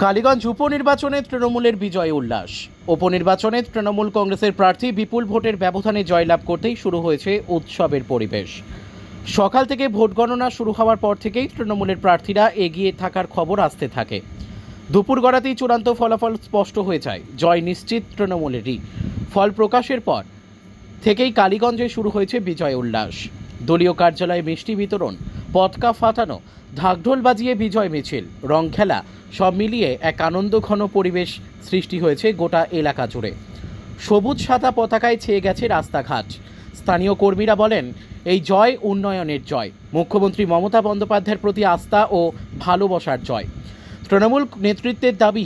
কালীগঞ্জ উপনির্বাচনে তৃণমূলের বিজয় উল্লাস। উপনির্বাচনে তৃণমূল কংগ্রেসের প্রার্থী বিপুল ভোটের ব্যবধানে জয়লাভ করতেই শুরু হয়েছে উৎসবের পরিবেশ। সকাল থেকে ভোট গণনা শুরু হওয়ার পর থেকেই তৃণমূলের প্রার্থীরা এগিয়ে থাকার খবর আসতে থাকে। দুপুর গড়াতেই চূড়ান্ত ফলাফল স্পষ্ট হয়ে যায়, জয় নিশ্চিত তৃণমূলেরই। ফল প্রকাশের পর থেকেই কালীগঞ্জে শুরু হয়েছে বিজয় উল্লাস। দলীয় কার্যালয়ে মিষ্টি বিতরণ, পতাকা ফাটানো, ঢাকঢোল বাজিয়ে বিজয় মিছিল, রং খেলা সব মিলিয়ে এক আনন্দঘন পরিবেশ সৃষ্টি হয়েছে গোটা এলাকা জুড়ে। সবুজ সাদা পতাকায় ছেয়ে গেছে রাস্তাঘাট। স্থানীয় কর্মীরা বলেন, এই জয় উন্নয়নের জয়, মুখ্যমন্ত্রী মমতা বন্দ্যোপাধ্যায়ের প্রতি আস্থা ও ভালোবাসার জয়। তৃণমূল নেতৃত্বের দাবি,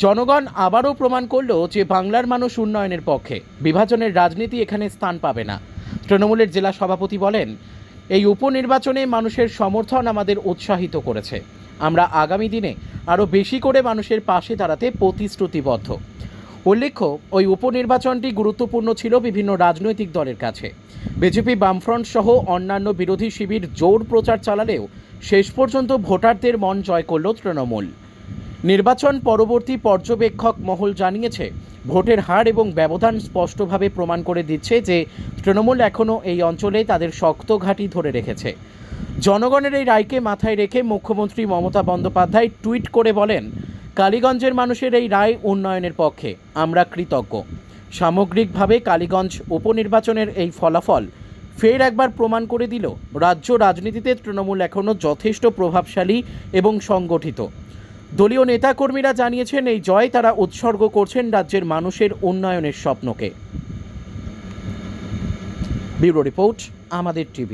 জনগণ আবারও প্রমাণ করল যে বাংলার মানুষ উন্নয়নের পক্ষে, বিভাজনের রাজনীতি এখানে স্থান পাবে না। তৃণমূলের জেলা সভাপতি বলেন, এই উপনির্বাচনে মানুষের সমর্থন আমাদের উৎসাহিত করেছে। আমরা আগামী দিনে আরও বেশি করে মানুষের পাশে দাঁড়াতে প্রতিশ্রুতিবদ্ধ। উল্লেখ্য, ওই উপনির্বাচনটি গুরুত্বপূর্ণ ছিল বিভিন্ন রাজনৈতিক দলের কাছে। বিজেপি, বামফ্রন্ট সহ অন্যান্য বিরোধী শিবির জোর প্রচার চালালেও শেষ পর্যন্ত ভোটারদের মন জয় করল তৃণমূল। নির্বাচন পরবর্তী পর্যবেক্ষক মহল জানিয়েছে, ভোটের হার এবং ব্যবধান স্পষ্টভাবে প্রমাণ করে দিচ্ছে যে তৃণমূল এখনও এই অঞ্চলে তাদের শক্ত ঘাঁটি ধরে রেখেছে। জনগণের এই রায়কে মাথায় রেখে মুখ্যমন্ত্রী মমতা বন্দ্যোপাধ্যায় টুইট করে বলেন, কালীগঞ্জের মানুষের এই রায় উন্নয়নের পক্ষে, আমরা কৃতজ্ঞ। সামগ্রিকভাবে কালীগঞ্জ উপনির্বাচনের এই ফলাফল ফের একবার প্রমাণ করে দিল, রাজ্য রাজনীতিতে তৃণমূল এখনও যথেষ্ট প্রভাবশালী এবং সংগঠিত। দলীয় নেতাকর্মীরা জানিয়েছেন, এই জয় তারা উৎসর্গ করছেন রাজ্যের মানুষের উন্নয়নের স্বপ্নকে। ব্যুরো রিপোর্ট, আমাদের টিভি।